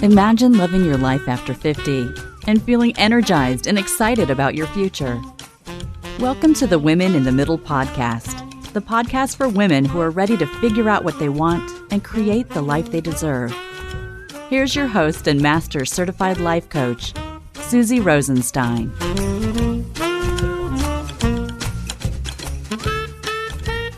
Imagine living your life after 50 and feeling energized and excited about your future. Welcome to the Women in the Middle podcast, the podcast for women who are ready to figure out what they want and create the life they deserve. Here's your host and master certified life coach, Susie Rosenstein.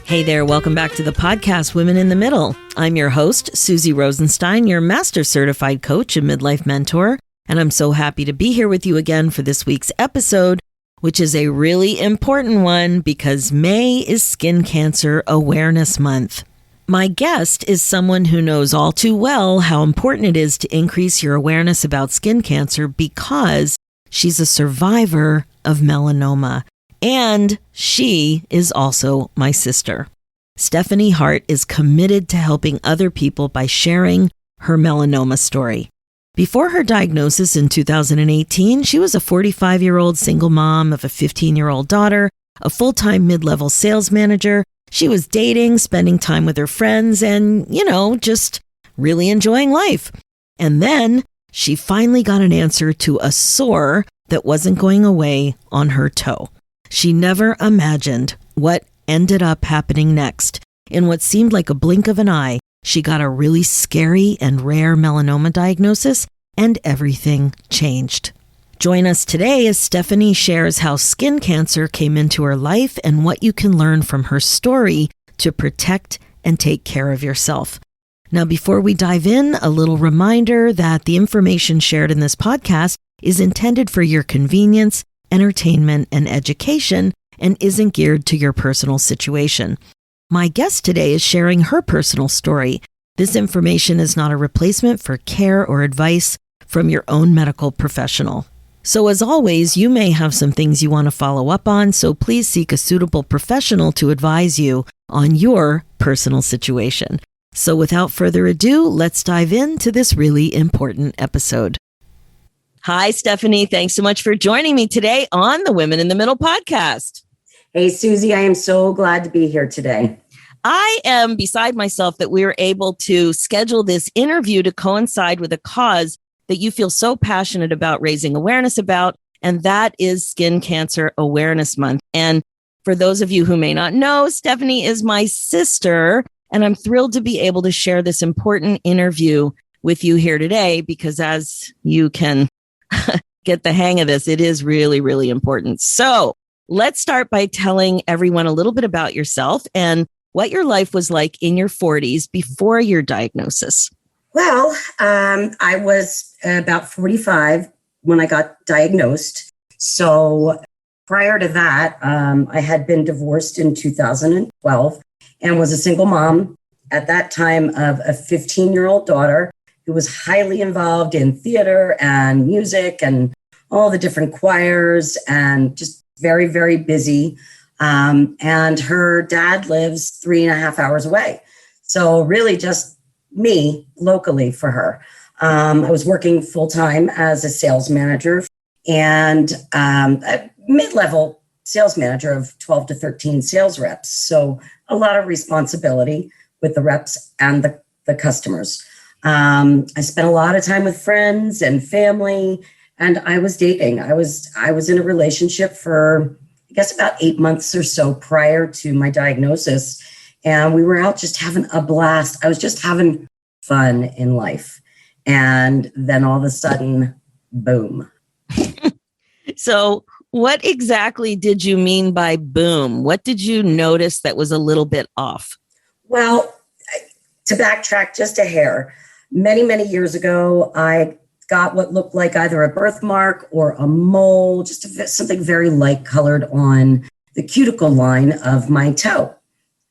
Hey there, welcome back to the podcast, Women in the Middle. I'm your host, Susie Rosenstein, your master certified coach and midlife mentor, and I'm so happy to be here with you again for this week's episode, which is a really important one because May is Skin Cancer Awareness Month. My guest is someone who knows all too well how important it is to increase your awareness about skin cancer because she's a survivor of melanoma. And she is also my sister. Stephanie Hart is committed to helping other people by sharing her melanoma story. Before her diagnosis in 2018, she was a 45-year-old single mom of a 15-year-old daughter, a full-time mid-level sales manager. She was dating, spending time with her friends, and, just really enjoying life. And then she finally got an answer to a sore that wasn't going away on her toe. She never imagined what ended up happening next. In what seemed like a blink of an eye, she got a really scary and rare melanoma diagnosis, and everything changed. Join us today as Stephanie shares how skin cancer came into her life and what you can learn from her story to protect and take care of yourself. Now, before we dive in, a little reminder that the information shared in this podcast is intended for your convenience, entertainment, and education, and isn't geared to your personal situation. My guest today is sharing her personal story. This information is not a replacement for care or advice from your own medical professional. So as always, you may have some things you want to follow up on, so please seek a suitable professional to advise you on your personal situation. So without further ado, let's dive into this really important episode. Hi, Stephanie. Thanks so much for joining me today on the Women in the Middle podcast. Hey, Susie, I am so glad to be here today. I am beside myself that we were able to schedule this interview to coincide with a cause that you feel so passionate about raising awareness about, and that is Skin Cancer Awareness Month. And for those of you who may not know, Stephanie is my sister, and I'm thrilled to be able to share this important interview with you here today because as you can get the hang of this, it is really, really important. So let's start by telling everyone a little bit about yourself and what your life was like in your 40s before your diagnosis. Well, I was about 45 when I got diagnosed. So prior to that, I had been divorced in 2012 and was a single mom at that time of a 15-year-old daughter who was highly involved in theater and music and all the different choirs and just very, very busy. And her dad lives 3.5 hours away. So really just me locally for her. I was working full-time as a sales manager and a mid-level sales manager of 12 to 13 sales reps. So a lot of responsibility with the reps and the customers. I spent a lot of time with friends and family, and I was dating. I was in a relationship for, I guess, about 8 months or so prior to my diagnosis, and we were out just having a blast. I was just having fun in life, and then all of a sudden, boom. So what exactly did you mean by boom? What did you notice that was a little bit off? Well, to backtrack just a hair, many, many years ago, I got what looked like either a birthmark or a mole, just something very light colored on the cuticle line of my toe.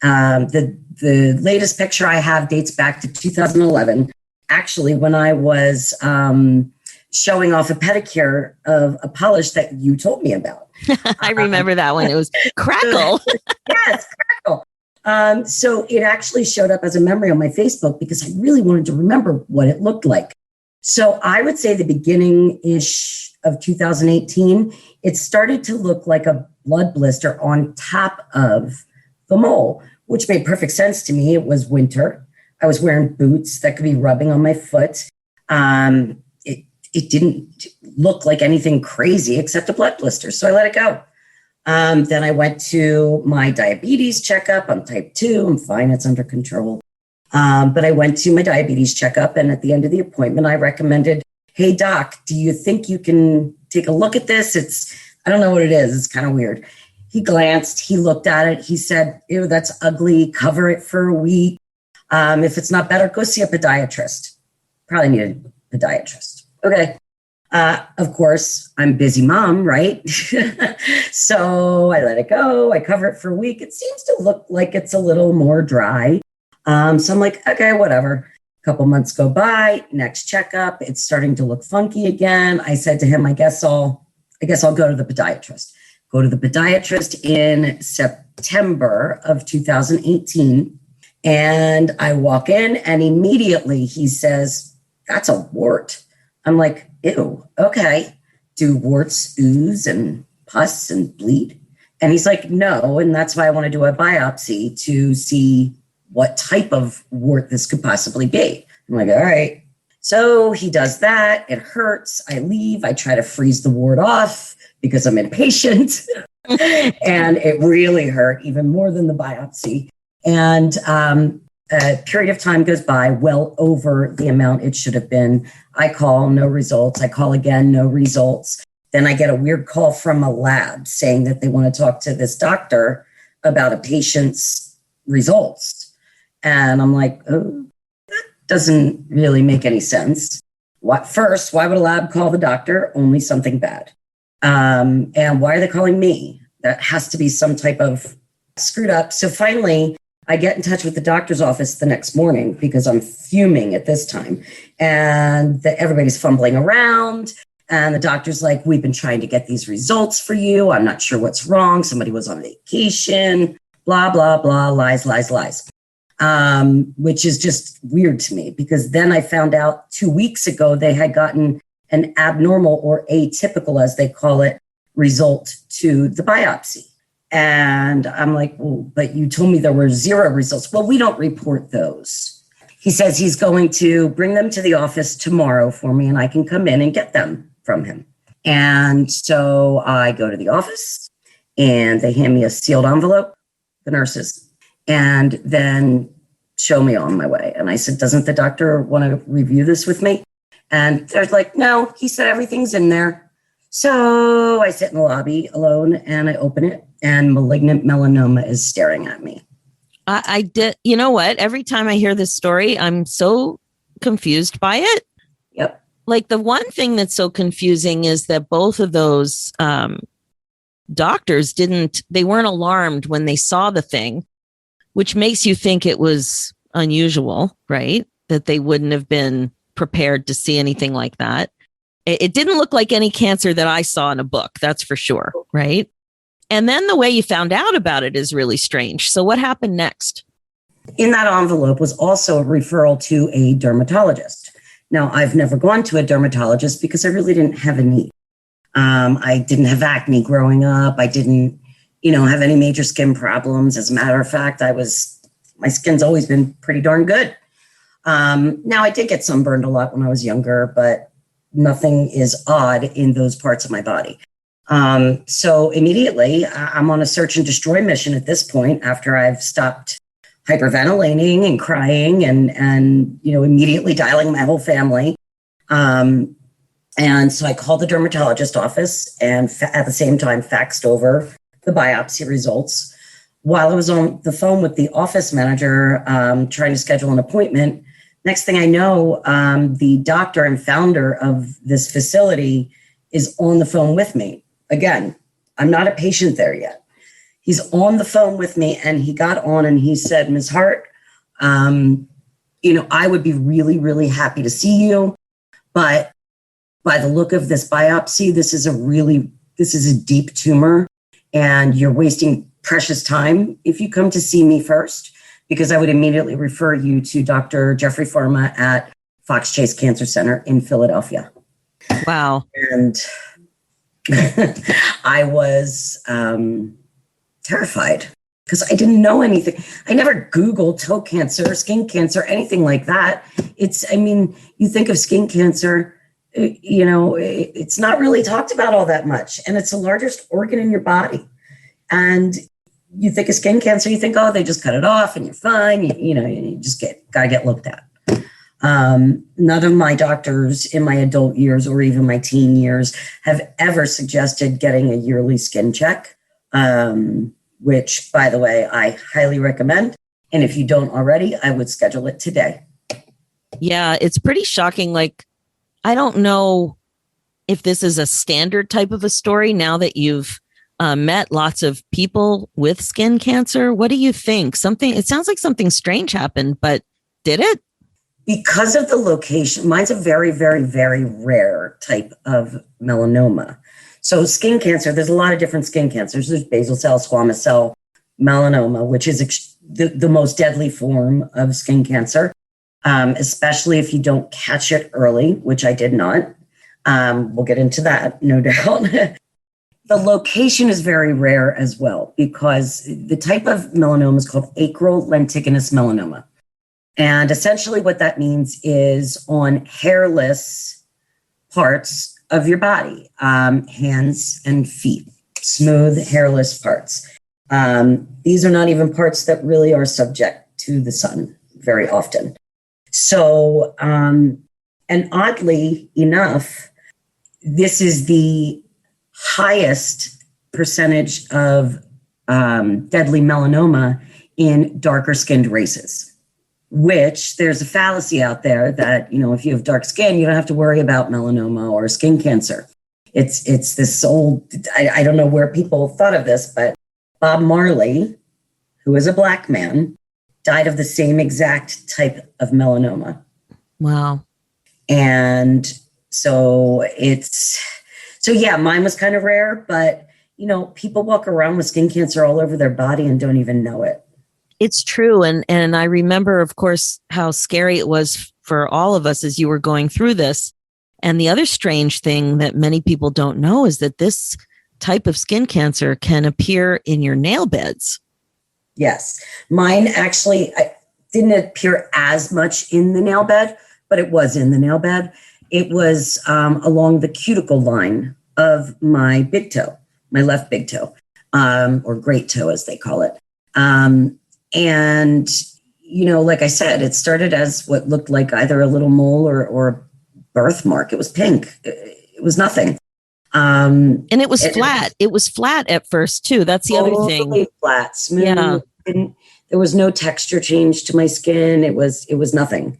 The latest picture I have dates back to 2011, actually, when I was showing off a pedicure of a polish that you told me about. I remember that one. It was Crackle. Yes, Crackle. So it actually showed up as a memory on my Facebook because I really wanted to remember what it looked like. So I would say the beginning-ish of 2018, it started to look like a blood blister on top of the mole, which made perfect sense to me. It was winter. I was wearing boots that could be rubbing on my foot. It didn't look like anything crazy except a blood blister. So I let it go. Then I went to my diabetes checkup. I'm type 2. I'm fine. It's under control. But I went to my diabetes checkup. And at the end of the appointment, I recommended, hey, doc, do you think you can take a look at this? I don't know what it is. It's kind of weird. He glanced. He looked at it. He said, ew, that's ugly. Cover it for a week. If it's not better, go see a podiatrist. Probably need a podiatrist. Okay. Of course, I'm a busy mom, right? So I let it go. I cover it for a week. It seems to look like it's a little more dry. So I'm like, okay, whatever. A couple months go by. Next checkup. It's starting to look funky again. I said to him, I guess I'll go to the podiatrist. Go to the podiatrist in September of 2018. And I walk in and immediately he says, that's a wart. I'm like, ew, okay. Do warts ooze and pus and bleed? And he's like, no. And that's why I want to do a biopsy to see what type of wart this could possibly be. I'm like, all right. So he does that. It hurts. I leave. I try to freeze the wart off because I'm impatient. And it really hurt even more than the biopsy. And a period of time goes by, well over the amount it should have been. I call, no results. I call again, no results. Then I get a weird call from a lab saying that they want to talk to this doctor about a patient's results. And I'm like, oh, that doesn't really make any sense. First, why would a lab call the doctor? Only something bad. And why are they calling me? That has to be some type of screwed up. So finally, I get in touch with the doctor's office the next morning because I'm fuming at this time. And everybody's fumbling around. And the doctor's like, we've been trying to get these results for you. I'm not sure what's wrong. Somebody was on vacation, blah, blah, blah, lies, lies, lies. Which is just weird to me because then I found out 2 weeks ago they had gotten an abnormal or atypical, as they call it, result to the biopsy. And I'm like, well, but you told me there were 0 results. Well, we don't report those. He says he's going to bring them to the office tomorrow for me and I can come in and get them from him. And so I go to the office and they hand me a sealed envelope, the nurses, and then show me on my way. And I said, doesn't the doctor want to review this with me? And they're like, no, he said everything's in there. So I sit in the lobby alone and I open it and malignant melanoma is staring at me. I did. You know what? Every time I hear this story, I'm so confused by it. Yep. Like the one thing that's so confusing is that both of those doctors they weren't alarmed when they saw the thing, which makes you think it was unusual, right? That they wouldn't have been prepared to see anything like that. It didn't look like any cancer that I saw in a book, that's for sure, right? And then the way you found out about it is really strange. So what happened next? In that envelope was also a referral to a dermatologist. Now, I've never gone to a dermatologist because I really didn't have a need. I didn't have acne growing up. I didn't, have any major skin problems. As a matter of fact, my skin's always been pretty darn good. Now, I did get sunburned a lot when I was younger, but nothing is odd in those parts of my body. So immediately I'm on a search and destroy mission at this point after I've stopped hyperventilating and crying and immediately dialing my whole family. And so I called the dermatologist office and at the same time faxed over the biopsy results. While I was on the phone with the office manager trying to schedule an appointment, next thing I know, the doctor and founder of this facility is on the phone with me. Again, I'm not a patient there yet. He's on the phone with me and he got on and he said, Ms. Hart, I would be really, really happy to see you. But by the look of this biopsy, this is a deep tumor and you're wasting precious time if you come to see me first, because I would immediately refer you to Dr. Jeffrey Farma at Fox Chase Cancer Center in Philadelphia. Wow. And I was terrified. because I didn't know anything. I never Googled toe cancer, skin cancer, anything like that. You think of skin cancer, it's not really talked about all that much. And it's the largest organ in your body. And you think of skin cancer, you think, oh, they just cut it off and you're fine. You just got to get looked at. None of my doctors in my adult years or even my teen years have ever suggested getting a yearly skin check, which, by the way, I highly recommend. And if you don't already, I would schedule it today. Yeah, it's pretty shocking. Like, I don't know if this is a standard type of a story now that you've met lots of people with skin cancer. What do you think? It sounds like something strange happened, but did it? Because of the location, mine's a very, very, very rare type of melanoma. So skin cancer, there's a lot of different skin cancers. There's basal cell, squamous cell melanoma, which is the most deadly form of skin cancer, especially if you don't catch it early, which I did not. We'll get into that, no doubt. The location is very rare as well because the type of melanoma is called acrylenticinous melanoma. And essentially what that means is on hairless parts of your body, hands and feet, smooth, hairless parts. These are not even parts that really are subject to the sun very often. So, and oddly enough, this is the highest percentage of deadly melanoma in darker skinned races. Which there's a fallacy out there that, if you have dark skin, you don't have to worry about melanoma or skin cancer. It's this old, I don't know where people thought of this, but Bob Marley, who is a Black man, died of the same exact type of melanoma. Wow. And so yeah, mine was kind of rare, but, people walk around with skin cancer all over their body and don't even know it. It's true. And I remember, of course, how scary it was for all of us as you were going through this. And the other strange thing that many people don't know is that this type of skin cancer can appear in your nail beds. Yes. Mine actually didn't appear as much in the nail bed, but it was in the nail bed. It was along the cuticle line of my big toe, my left big toe, or great toe, as they call it. And, like I said, it started as what looked like either a little mole or a birthmark. It was pink. It was nothing. And it was flat. It was flat at first, too. That's the other thing. Flat, smooth. Yeah. There was no texture change to my skin. It was nothing.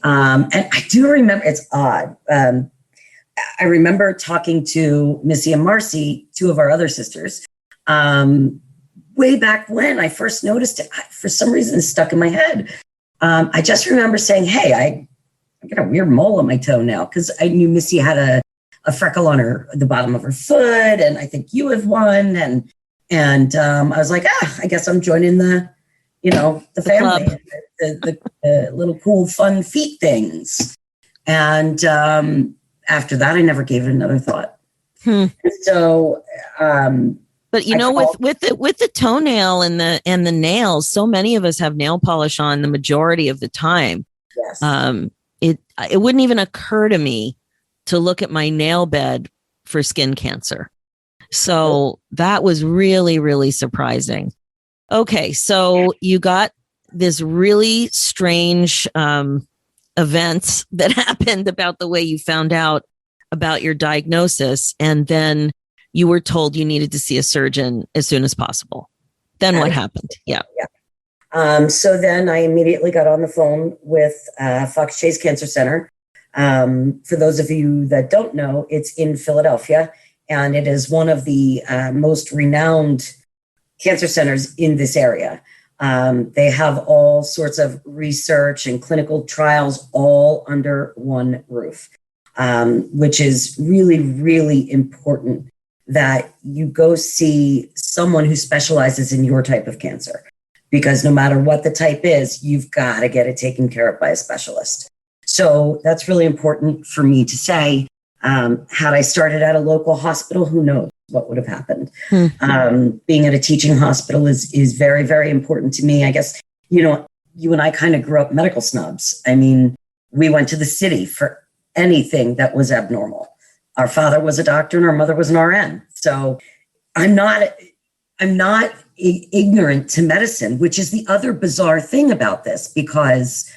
And I do remember, it's odd. I remember talking to Missy and Marcy, two of our other sisters, way back when I first noticed it. For some reason, it stuck in my head. I just remember saying, hey, I got a weird mole on my toe now, because I knew Missy had a freckle on the bottom of her foot, and I think you have one. And I was like, I guess I'm joining the family, the little cool, fun feet things. And after that, I never gave it another thought. So, but with the toenail and the nails, so many of us have nail polish on the majority of the time. Yes. It wouldn't even occur to me to look at my nail bed for skin cancer. So that was really, really surprising. Okay, so you got this really strange events that happened about the way you found out about your diagnosis, and then you were told you needed to see a surgeon as soon as possible. Then what happened? Yeah. So then I immediately got on the phone with Fox Chase Cancer Center. For those of you that don't know, it's in Philadelphia, and it is one of the most renowned cancer centers in this area. They have all sorts of research and clinical trials all under one roof, which is really, really important that you go see someone who specializes in your type of cancer, because no matter what the type is, you've got to get it taken care of by a specialist. So that's really important for me to say. Had I started at a local hospital, who knows? what would have happened. Mm-hmm. Being at a teaching hospital is very, very important to me. I guess, you and I kind of grew up medical snobs. I mean, we went to the city for anything that was abnormal. Our father was a doctor and our mother was an RN. So I'm not ignorant to medicine, which is the other bizarre thing about this, because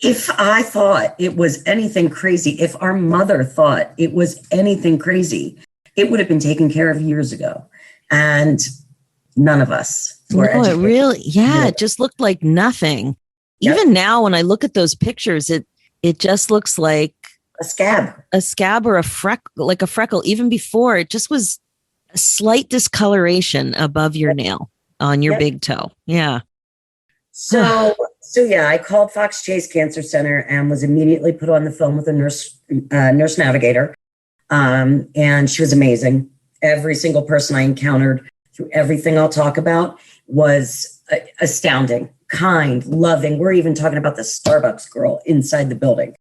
if I thought it was anything crazy, if our mother thought it was anything crazy, it would have been taken care of years ago. And none of us were educated. It really, it just looked like nothing. Yep. Even now, when I look at those pictures, it just looks like a scab or a freckle. Even before, it just was a slight discoloration above your nail on your big toe. Yeah. So I called Fox Chase Cancer Center and was immediately put on the phone with a nurse navigator. And she was amazing. Every single person I encountered through everything I'll talk about was astounding, kind, loving. We're even talking about the Starbucks girl inside the building.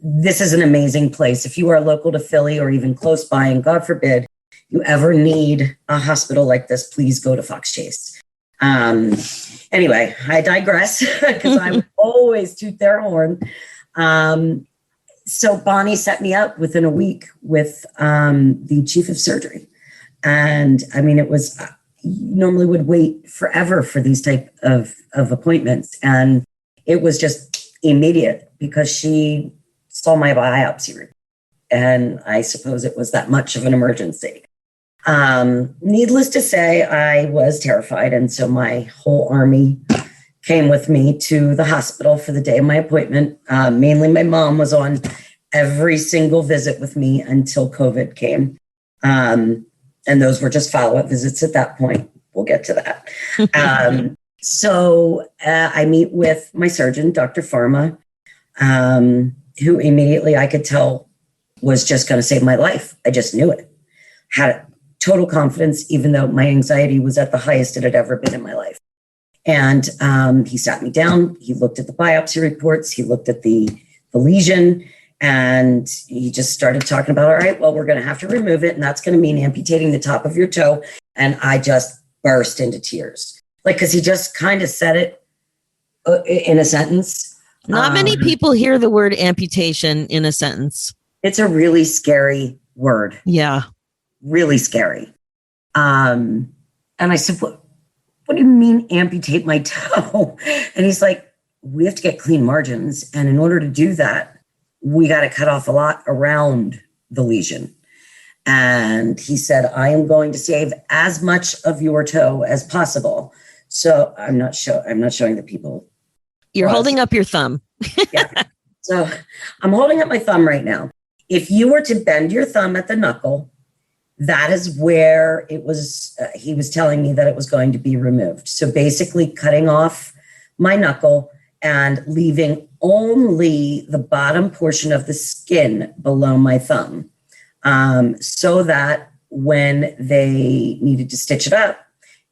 This is an amazing place. If you are local to Philly or even close by, and God forbid you ever need a hospital like this, please go to Fox Chase. Anyway, I digress because I would always toot their horn. So Bonnie set me up within a week with the chief of surgery. And I mean, it was, you normally would wait forever for these type of appointments. And it was just immediate because she saw my biopsy report. And I suppose it was that much of an emergency. Needless to say, I was terrified. And so my whole army came with me to the hospital for the day of my appointment. Mainly my mom was on every single visit with me until COVID came. And those were just follow-up visits at that point. We'll get to that. So I meet with my surgeon, Dr. Pharma, who immediately I could tell was just going to save my life. I just knew it. Had total confidence, even though my anxiety was at the highest it had ever been in my life. And he sat me down. He looked at the biopsy reports. He looked at the lesion. And he just started talking about, all right, well, we're going to have to remove it. And that's going to mean amputating the top of your toe. And I just burst into tears. Because he just kind of said it in a sentence. Not many people hear the word amputation in a sentence. It's a really scary word. Yeah. Really scary. And I said, what do you mean amputate my toe? And he's like, we have to get clean margins. And in order to do that, we got to cut off a lot around the lesion. And he said, I am going to save as much of your toe as possible. So I'm not showing the people. You're holding up your thumb. Yeah. So I'm holding up my thumb right now. If you were to bend your thumb at the knuckle, that is where it was. He was telling me that it was going to be removed. So basically cutting off my knuckle and leaving only the bottom portion of the skin below my thumb, so that when they needed to stitch it up,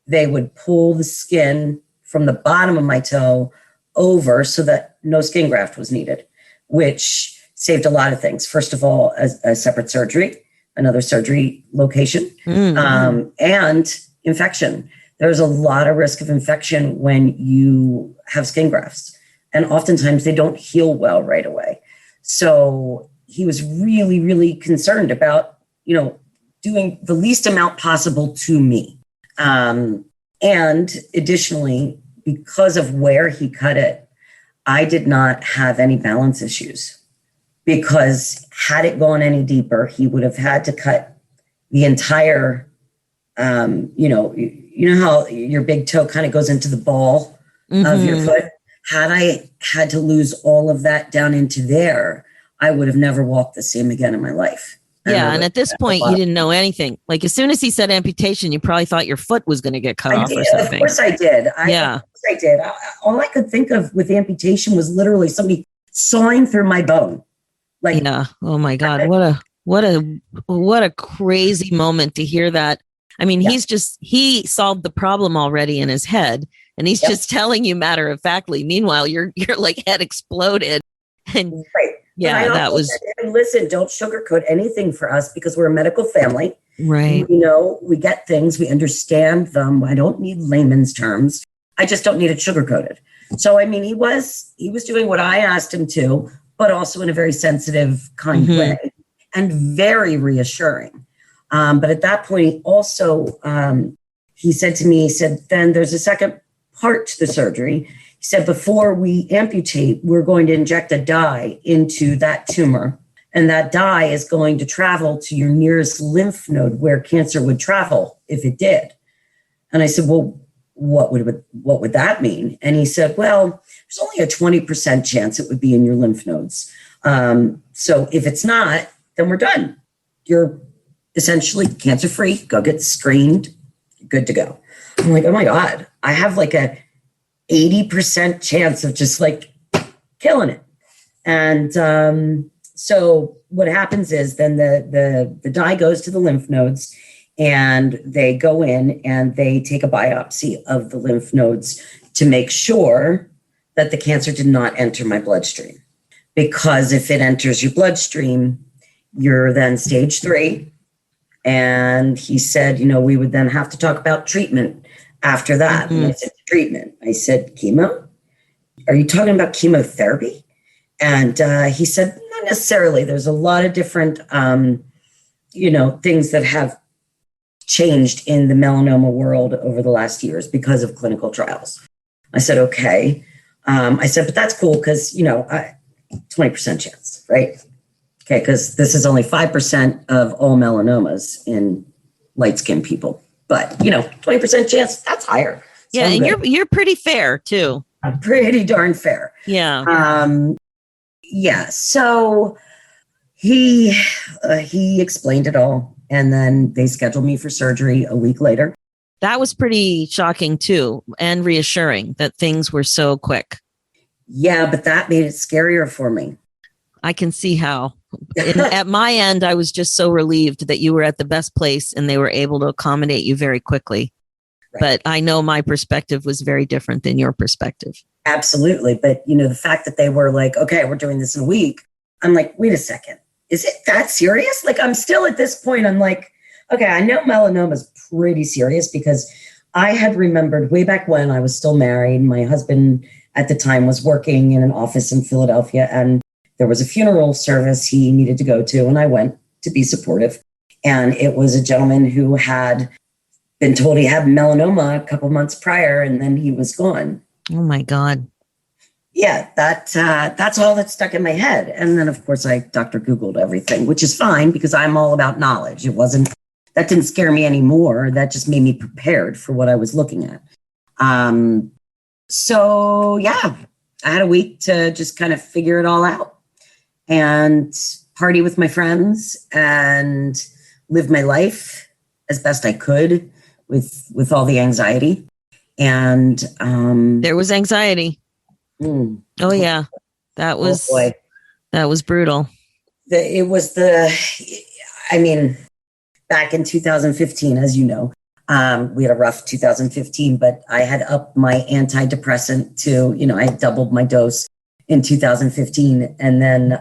they would pull the skin from the bottom of my toe over so that no skin graft was needed, which saved a lot of things. First of all, a separate surgery, another surgery location, and infection. There's a lot of risk of infection when you have skin grafts. And oftentimes they don't heal well right away. So he was really, really concerned about, doing the least amount possible to me. And additionally, because of where he cut it, I did not have any balance issues, because had it gone any deeper, he would have had to cut the entire, you know how your big toe kind of goes into the ball of your foot. Had I had to lose all of that down into there, I would have never walked the same again in my life. And at this point, you didn't know anything. Like, as soon as he said amputation, you probably thought your foot was going to get cut off or something. Of course I did. Of course I did. All I could think of with amputation was literally somebody sawing through my bone. Oh my God. What a crazy moment to hear that. I mean, he solved the problem already in his head. And he's just telling you matter of factly. Meanwhile, your like head exploded. And Yeah, that was said to him, listen, don't sugarcoat anything for us because we're a medical family. right. We get things, we understand them. I don't need layman's terms. I just don't need it sugarcoated. So, I mean, he was doing what I asked him to, but also in a very sensitive, kind way and very reassuring. But at that point, he also, he said to me, then there's a second part to the surgery. He said, before we amputate, we're going to inject a dye into that tumor. And that dye is going to travel to your nearest lymph node where cancer would travel if it did. And I said, well, what would that mean? And he said, well, there's only a 20% chance it would be in your lymph nodes. So if it's not, then we're done. You're essentially cancer-free. Go get screened. Good to go. I'm like, oh my God, I have like a 80% chance of just like killing it. And so what happens is then the dye goes to the lymph nodes and they go in and they take a biopsy of the lymph nodes to make sure that the cancer did not enter my bloodstream. Because if it enters your bloodstream, you're then stage 3. And he said, we would then have to talk about treatment after that. And I said, treatment. I said, chemo? Are you talking about chemotherapy? And he said, not necessarily. There's a lot of different, things that have changed in the melanoma world over the last years because of clinical trials. I said, okay. I said, but that's cool because, 20% chance, right? Okay, because this is only 5% of all melanomas in light-skinned people. But, 20% chance, that's higher. Yeah, and you're pretty fair, too. I'm pretty darn fair. Yeah. So he explained it all, and then they scheduled me for surgery a week later. That was pretty shocking, too, and reassuring that things were so quick. Yeah, but that made it scarier for me. I can see how. At my end, I was just so relieved that you were at the best place and they were able to accommodate you very quickly. Right. But I know my perspective was very different than your perspective. Absolutely. But, the fact that they were like, okay, we're doing this in a week. I'm like, wait a second. Is it that serious? Like, I'm still at this point. I'm like, okay, I know melanoma is pretty serious because I had remembered way back when I was still married. My husband at the time was working in an office in Philadelphia, and there was a funeral service he needed to go to, and I went to be supportive. And it was a gentleman who had been told he had melanoma a couple months prior, and then he was gone. Oh my God. Yeah, that's all that stuck in my head. And then, of course, I Dr. Googled everything, which is fine because I'm all about knowledge. That didn't scare me anymore. That just made me prepared for what I was looking at. So, yeah, I had a week to just kind of figure it all out and party with my friends and live my life as best I could with all the anxiety. And there was anxiety. Oh, yeah. That was brutal. Back in 2015, as you know, we had a rough 2015, but I had upped my antidepressant to, I had doubled my dose in 2015. And then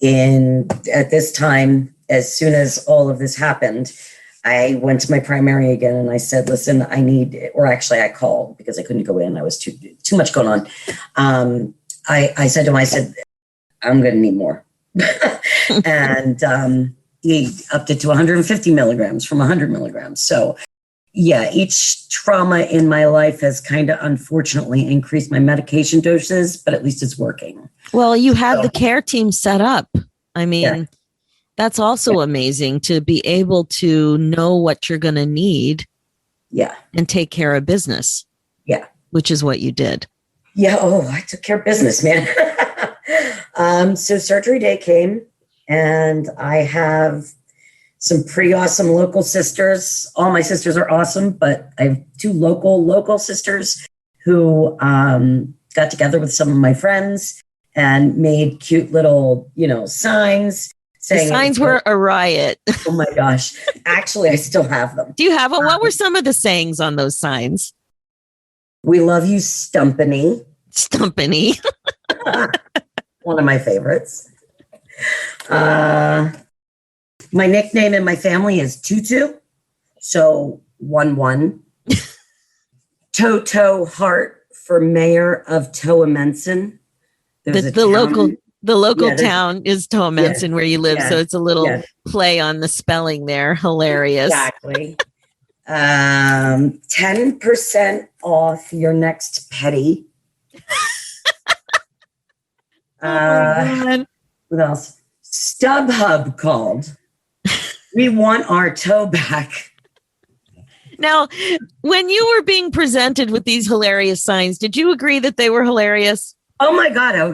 at this time, as soon as all of this happened, I went to my primary again and I said, listen, I called because I couldn't go in. I was too much going on. I said to him, I'm going to need more. And he upped it to 150 milligrams from 100 milligrams. So yeah, each trauma in my life has kind of unfortunately increased my medication doses, but at least it's working. Well, you had the care team set up. I mean, that's also amazing to be able to know what you're going to need. Yeah. And take care of business. Yeah. Which is what you did. Yeah. Oh, I took care of business, man. So surgery day came and I have some pretty awesome local sisters. All my sisters are awesome, but I have 2 local sisters who got together with some of my friends and made cute little, signs. The signs were a riot. Oh my gosh. Actually, I still have them. Do you have them? What were some of the sayings on those signs? We love you, Stumpany. Stumpany. One of my favorites. My nickname in my family is Tutu. So 1-1. Toto Hart for mayor of Toamencin. The local town is Toamencin where you live. So it's a little play on the spelling there. Hilarious. Exactly. 10% off your next petty. What else? StubHub called. We want our toe back. Now, when you were being presented with these hilarious signs, did you agree that they were hilarious? Oh my God. I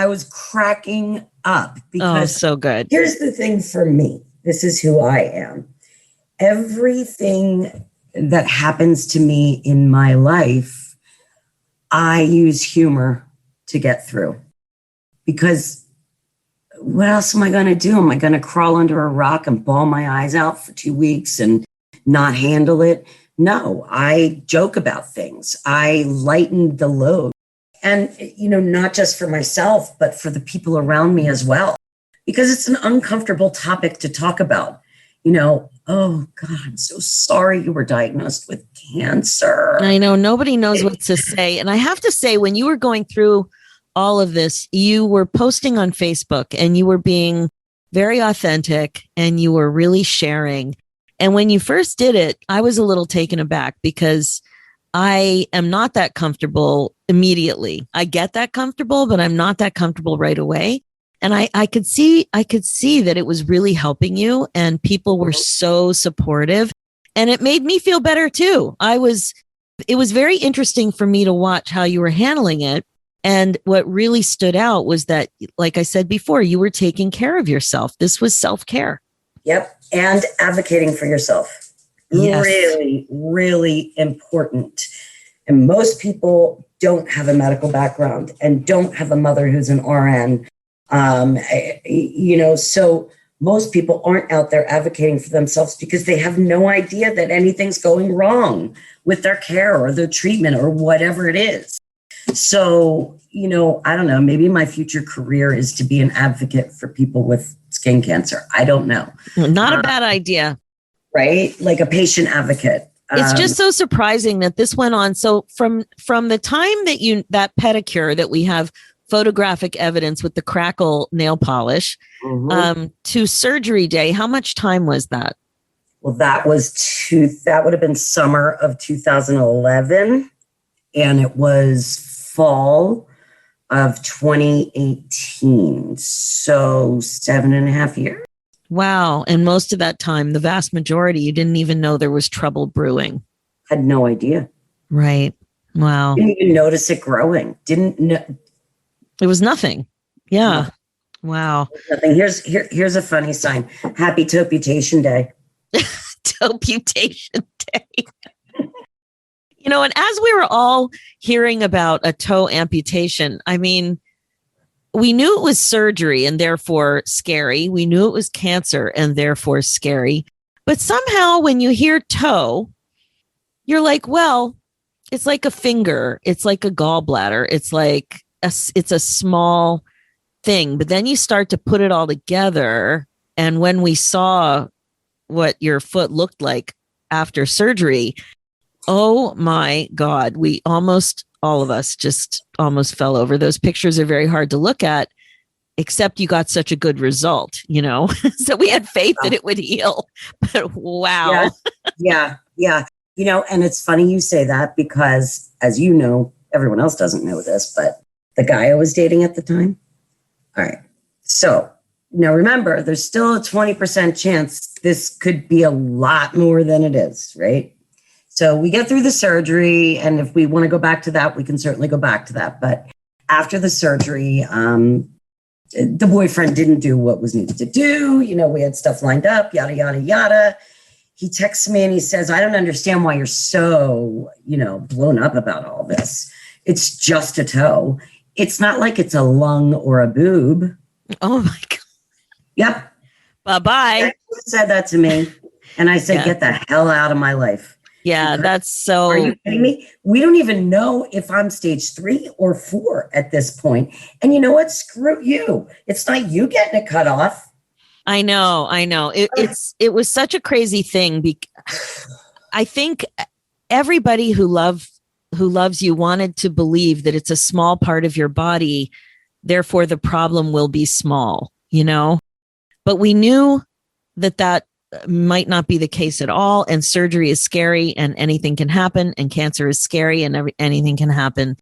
was cracking up because so good. Here's the thing for me. This is who I am. Everything that happens to me in my life, I use humor to get through. Because what else am I going to do? Am I going to crawl under a rock and bawl my eyes out for 2 weeks and not handle it? No, I joke about things. I lighten the load. And, not just for myself, but for the people around me as well. Because it's an uncomfortable topic to talk about. Oh God, I'm so sorry you were diagnosed with cancer. I know nobody knows what to say. And I have to say, when you were going through all of this, you were posting on Facebook and you were being very authentic and you were really sharing. And when you first did it, I was a little taken aback because I am not that comfortable immediately. I get that comfortable, but I'm not that comfortable right away. And I could see that it was really helping you and people were so supportive and it made me feel better too. It was very interesting for me to watch how you were handling it. And what really stood out was that, like I said before, you were taking care of yourself. This was self-care. Yep. And advocating for yourself. Yes. Really, really important. And most people don't have a medical background and don't have a mother who's an RN. So most people aren't out there advocating for themselves because they have no idea that anything's going wrong with their care or their treatment or whatever it is. So, I don't know, maybe my future career is to be an advocate for people with skin cancer. I don't know. Not a bad idea. Right? Like a patient advocate. It's just so surprising that this went on. So from the time that pedicure that we have photographic evidence with the crackle nail polish to surgery day, how much time was that? Well, that would have been summer of 2011 and it was fall of 2018. So 7.5 years. Wow. And most of that time, the vast majority, you didn't even know there was trouble brewing. Had no idea. Right. Wow. Didn't even notice it growing. Didn't know. It was nothing. Yeah. No. Wow. Nothing. Here's a funny sign. Happy Toputation Day. Toputation Day. And as we were all hearing about a toe amputation, I mean, we knew it was surgery and therefore scary. We knew it was cancer and therefore scary. But somehow when you hear toe, you're like, well, it's like a finger. It's like a gallbladder. It's like it's a small thing. But then you start to put it all together. And when we saw what your foot looked like after surgery, oh my God, all of us just almost fell over. Those pictures are very hard to look at, except you got such a good result, so we had faith that it would heal. But wow. Yeah. And it's funny you say that because, as you know, everyone else doesn't know this, but the guy I was dating at the time. All right. So now remember, there's still a 20% chance this could be a lot more than it is, right? So we get through the surgery, and if we want to go back to that, we can certainly go back to that. But after the surgery, the boyfriend didn't do what was needed to do. We had stuff lined up, yada, yada, yada. He texts me and he says, I don't understand why you're so, blown up about all this. It's just a toe. It's not like it's a lung or a boob. Oh my God. Yep. Bye-bye. He said that to me. And I said, Get the hell out of my life. Yeah, that's so. Are you kidding me? We don't even know if I'm stage 3 or 4 at this point. And you know what? Screw you. It's not you getting it cut off. I know. It was such a crazy thing. I think everybody who loves you wanted to believe that it's a small part of your body, therefore the problem will be small, but we knew that might not be the case at all. And surgery is scary and anything can happen, and cancer is scary and anything can happen.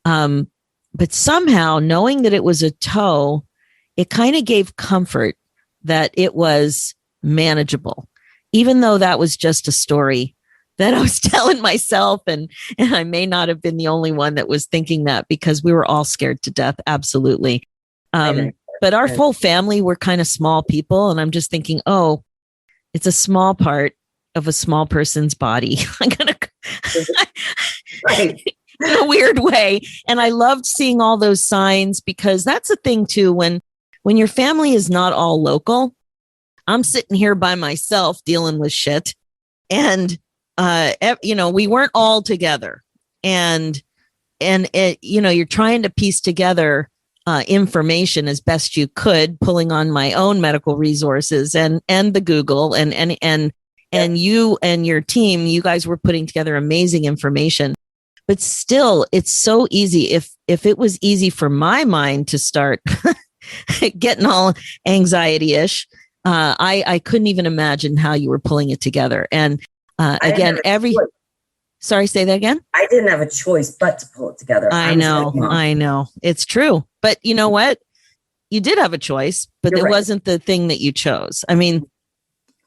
But somehow knowing that it was a toe, it kind of gave comfort that it was manageable, even though that was just a story that I was telling myself. And I may not have been the only one that was thinking that, because we were all scared to death. Absolutely. But our whole family were kind of small people. And I'm just thinking, oh, it's a small part of a small person's body. Right. In a weird way. And I loved seeing all those signs, because that's the thing too, when your family is not all local. I'm sitting here by myself dealing with shit, and we weren't all together, and it, you're trying to piece together information as best you could, pulling on my own medical resources and the Google and you and your team. You guys were putting together amazing information, but still, it's so easy. If it was easy for my mind to start getting all anxiety-ish, I couldn't even imagine how you were pulling it together. And again, sorry, say that again. I didn't have a choice but to pull it together. I know. It's true. But you know what? You did have a choice, but it wasn't the thing that you chose. I mean,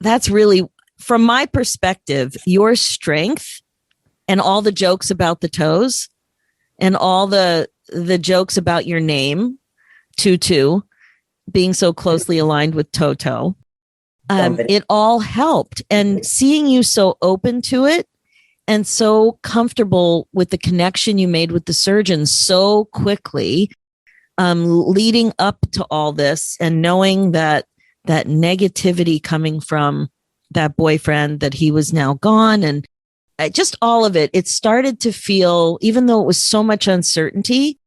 that's really, from my perspective, your strength and all the jokes about the toes and all the jokes about your name, Tutu, being so closely aligned with Toto. It all helped. And seeing you so open to it and so comfortable with the connection you made with the surgeon so quickly, leading up to all this, and knowing that negativity coming from that boyfriend, that he was now gone, and just all of it, it started to feel, even though it was so much uncertainty,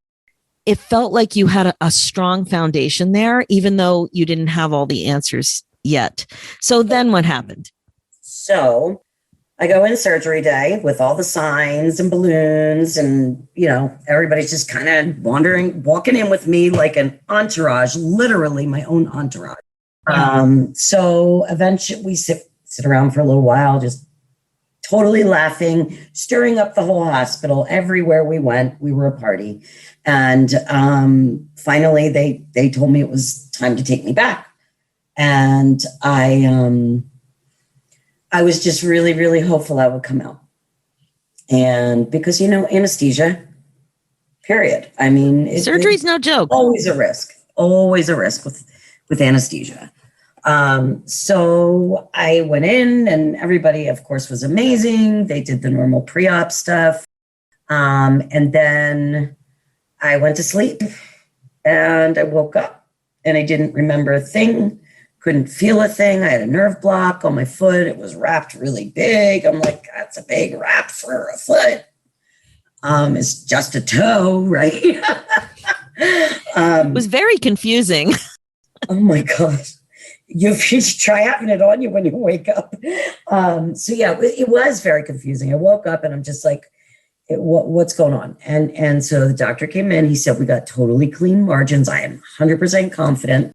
it felt like you had a strong foundation there, even though you didn't have all the answers yet. So then what happened? So I go in surgery day with all the signs and balloons, and, everybody's just kind of walking in with me like an entourage, literally my own entourage. So eventually we sit around for a little while, just totally laughing, stirring up the whole hospital. Everywhere we went, we were a party. And finally, they told me it was time to take me back. And I was just really, really hopeful I would come out. And because, anesthesia, period. I mean, surgery's no joke. Always a risk with anesthesia. So I went in, and everybody, of course, was amazing. They did the normal pre-op stuff. And then I went to sleep, and I woke up, and I didn't remember a thing. Couldn't feel a thing. I had a nerve block on my foot. It was wrapped really big. I'm like, that's a big wrap for a foot. It's just a toe, right? It was very confusing. Oh my gosh. You should try having it on you when you wake up. So yeah, it was very confusing. I woke up and I'm just like, what's going on? And so the doctor came in. He said, we got totally clean margins. I am 100% confident.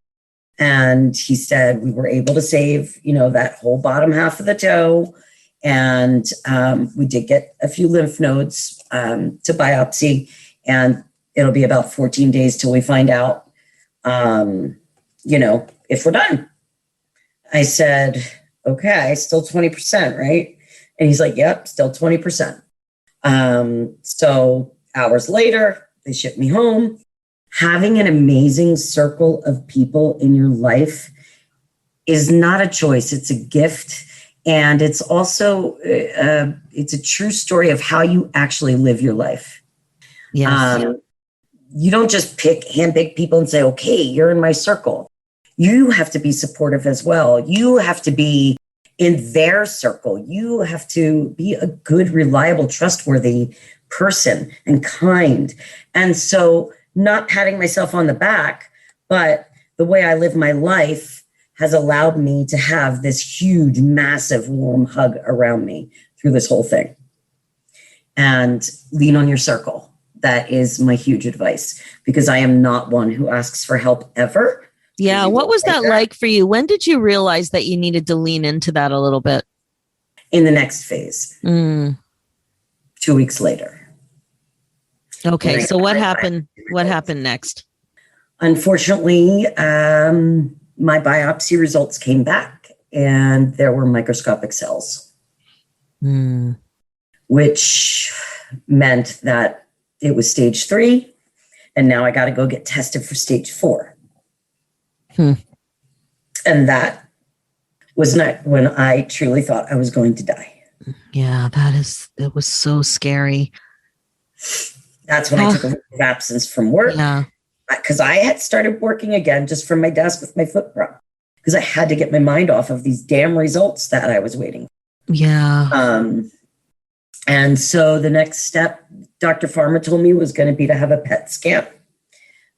And he said we were able to save, that whole bottom half of the toe. And we did get a few lymph nodes to biopsy. And it'll be about 14 days till we find out, if we're done. I said, okay, still 20%, right? And he's like, yep, still 20%. So hours later, they shipped me home. Having an amazing circle of people in your life is not a choice. It's a gift. And it's also, it's a true story of how you actually live your life. Yes. You don't just handpick people and say, okay, you're in my circle. You have to be supportive as well. You have to be in their circle. You have to be a good, reliable, trustworthy person and kind. And so not patting myself on the back, but the way I live my life has allowed me to have this huge, massive, warm hug around me through this whole thing. And lean on your circle. That is my huge advice, because I am not one who asks for help ever. Yeah. What was that like for you? When did you realize that you needed to lean into that a little bit? In the next phase. 2 weeks later. Okay. So what happened? What happened next? Unfortunately, my biopsy results came back and there were microscopic cells, which meant that it was stage 3. And now I got to go get tested for stage 4. And that was not when I truly thought I was going to die. Yeah, it was so scary. That's when I took a week of absence from work. Yeah. Because I had started working again just from my desk with my foot prop, because I had to get my mind off of these damn results that I was waiting. Yeah. And so the next step, Dr. Pharma told me, was going to be to have a PET scan,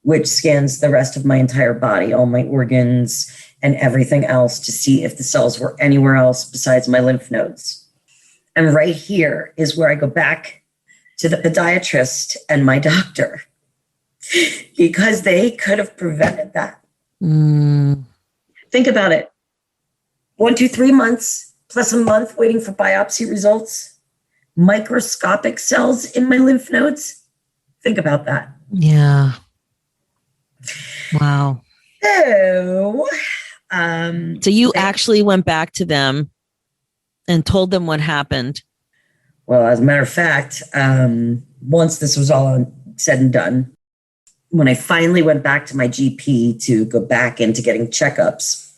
which scans the rest of my entire body, all my organs and everything else, to see if the cells were anywhere else besides my lymph nodes. And right here is where I go back to the podiatrist and my doctor, because they could have prevented that. Think about it. 1, 2, 3 months plus a month waiting for biopsy results. Microscopic cells in my lymph nodes. Think about that. Yeah. Wow. So you actually went back to them and told them what happened. Well, as a matter of fact, once this was all said and done, when I finally went back to my GP to go back into getting checkups,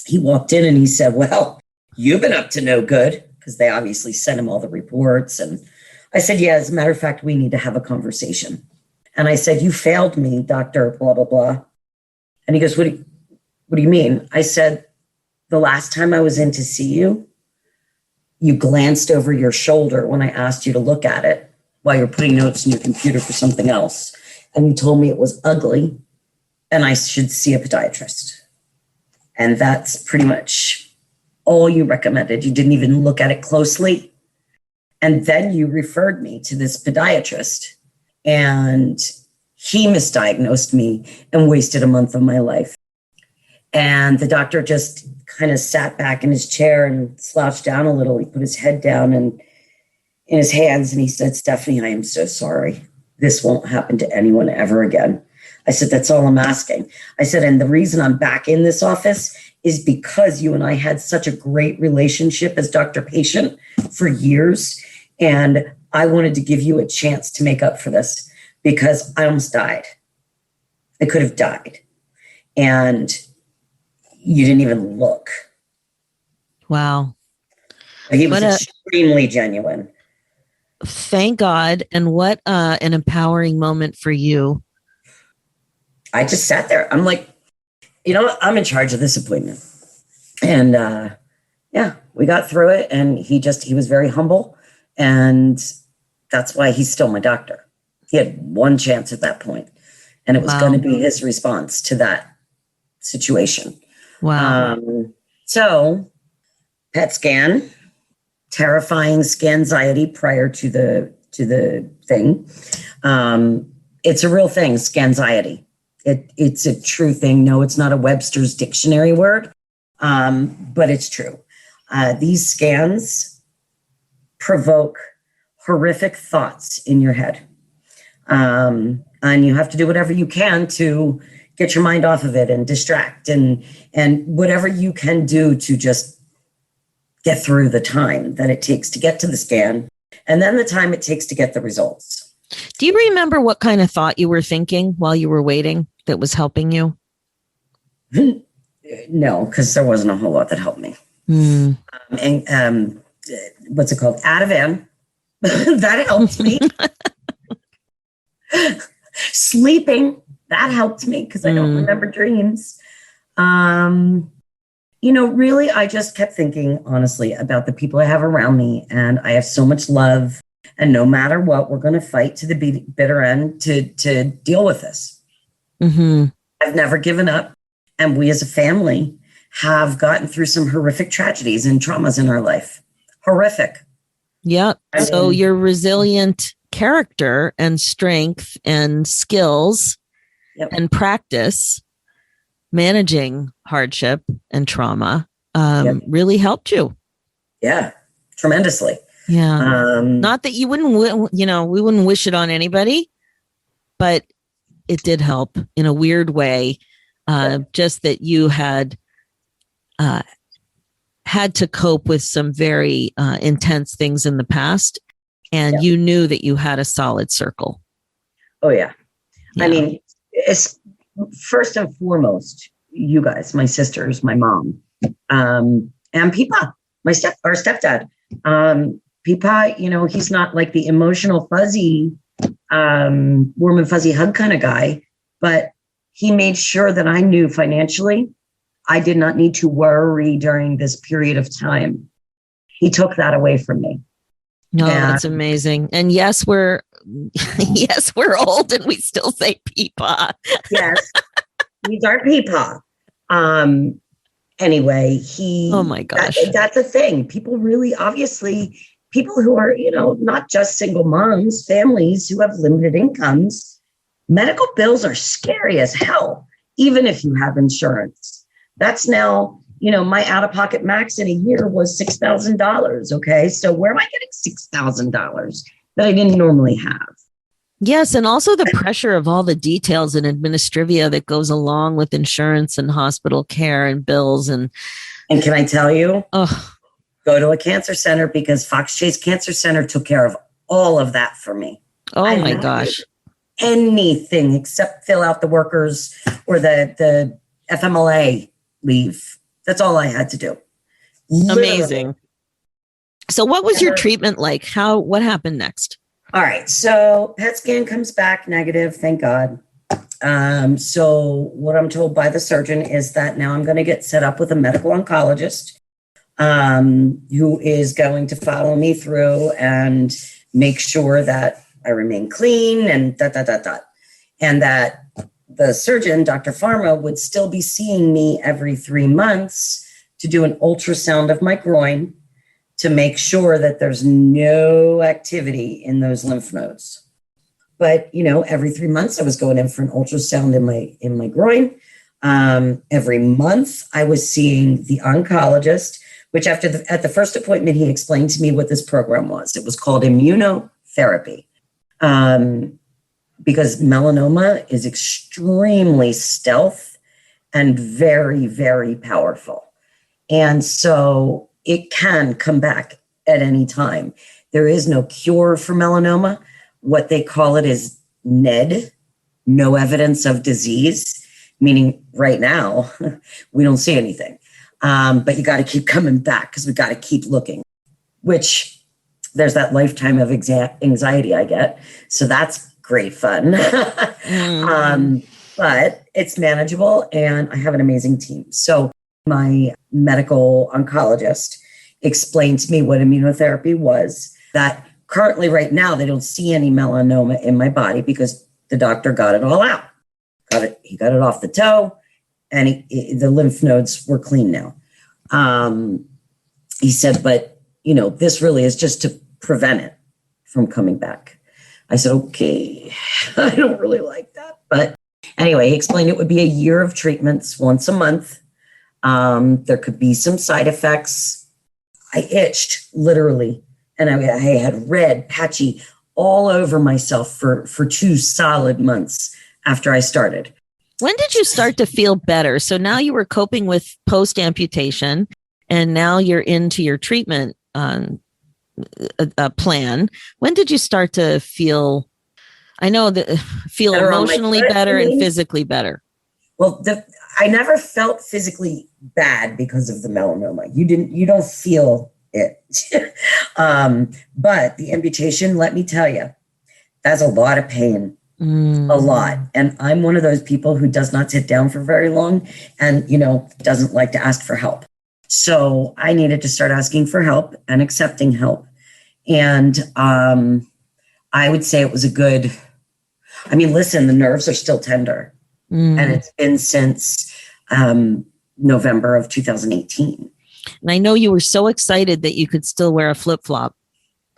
he walked in and he said, well, you've been up to no good, because they obviously sent him all the reports. And I said, yeah, as a matter of fact, we need to have a conversation. And I said, you failed me, Dr. blah, blah, blah. And he goes, what do you mean? I said, the last time I was in to see you, you glanced over your shoulder when I asked you to look at it while you're putting notes in your computer for something else. And you told me it was ugly and I should see a podiatrist. And that's pretty much all you recommended. You didn't even look at it closely. And then you referred me to this podiatrist, and he misdiagnosed me and wasted a month of my life. And the doctor just kind of sat back in his chair and slouched down a little. He put his head down and in his hands, and he said, Stephanie, I am so sorry. This won't happen to anyone ever again. I said, that's all I'm asking. I said, and the reason I'm back in this office is because you and I had such a great relationship as doctor-patient for years. And I wanted to give you a chance to make up for this, because I almost died. I could have died. And you didn't even look. Wow. He was extremely genuine. Thank God. And what an empowering moment for you. I just sat there. I'm like, you know what? I'm in charge of this appointment. And yeah, we got through it. And he was very humble. And that's why he's still my doctor. He had one chance at that point, and it was going to be his response to that situation. Wow. So PET scan, terrifying scanxiety prior to the thing. It's a real thing, scanxiety. It's a true thing. No, it's not a Webster's dictionary word, but it's true. These scans provoke horrific thoughts in your head. And you have to do whatever you can to get your mind off of it and distract and whatever you can do to just get through the time that it takes to get to the scan, and then the time it takes to get the results. Do you remember what kind of thought you were thinking while you were waiting that was helping you? No, because there wasn't a whole lot that helped me. What's it called? Ativan. That helped me. Sleeping. That helped me because I don't remember dreams. Really, I just kept thinking, honestly, about the people I have around me. And I have so much love. And no matter what, we're going to fight to the bitter end to deal with this. Mm-hmm. I've never given up. And we as a family have gotten through some horrific tragedies and traumas in our life. Horrific. Yeah. So your resilient character and strength and skills and practice managing hardship and trauma really helped you. Yeah, tremendously. Yeah. Not that you wouldn't, we wouldn't wish it on anybody, but it did help in a weird way. Just that you had to cope with some very intense things in the past, and you knew that you had a solid circle. Oh, yeah. I mean, it's first and foremost, you guys, my sisters, my mom, and Pipa, our stepdad. Pipa, he's not like the emotional, fuzzy, warm and fuzzy hug kind of guy, but he made sure that I knew financially I did not need to worry during this period of time. He took that away from me. No, that's amazing. And yes, we're old and we still say Peepaw. Yes, he's our Peepaw. Anyway, oh my gosh, that's a thing. People really, obviously, people who are, not just single moms, families who have limited incomes, medical bills are scary as hell, even if you have insurance. That's now, my out-of-pocket max in a year was $6,000. Okay. So where am I getting $6,000 that I didn't normally have? Yes. And also the pressure of all the details and administrivia that goes along with insurance and hospital care and bills. And can I tell you, go to a cancer center, because Fox Chase Cancer Center took care of all of that for me. Oh my gosh. Anything except fill out the workers or the FMLA leave. That's all I had to do. Literally. Amazing. So what was your treatment like? What happened next? All right. So PET scan comes back negative. Thank God. So what I'm told by the surgeon is that now I'm going to get set up with a medical oncologist who is going to follow me through and make sure that I remain clean and and that the surgeon, Dr. Pharma, would still be seeing me every 3 months to do an ultrasound of my groin to make sure that there's no activity in those lymph nodes. But, every 3 months I was going in for an ultrasound in my groin. Every month I was seeing the oncologist, which at the first appointment, he explained to me what this program was. It was called immunotherapy. Because melanoma is extremely stealth and very, very powerful. And so it can come back at any time. There is no cure for melanoma. What they call it is NED, no evidence of disease, meaning right now we don't see anything. But you got to keep coming back because we got to keep looking, which there's that lifetime of anxiety I get. So that's great fun. But it's manageable and I have an amazing team. So my medical oncologist explained to me what immunotherapy was, that currently right now they don't see any melanoma in my body because the doctor got it all out. He got it off the toe and the lymph nodes were clean now. He said, but this really is just to prevent it from coming back. I said, okay, I don't really like that. But anyway, he explained it would be a year of treatments once a month. There could be some side effects. I itched literally, and I had red, patchy all over myself for 2 solid months after I started. When did you start to feel better? So now you were coping with post-amputation, and now you're into your treatment a plan. When did you start to feel emotionally better and physically better? Well, I never felt physically bad because of the melanoma. You don't feel it. But the amputation, let me tell you, that's a lot of pain. A lot. And I'm one of those people who does not sit down for very long and, doesn't like to ask for help. So I needed to start asking for help and accepting help. And I would say it was listen, the nerves are still tender. And it's been since November of 2018. And I know you were so excited that you could still wear a flip-flop.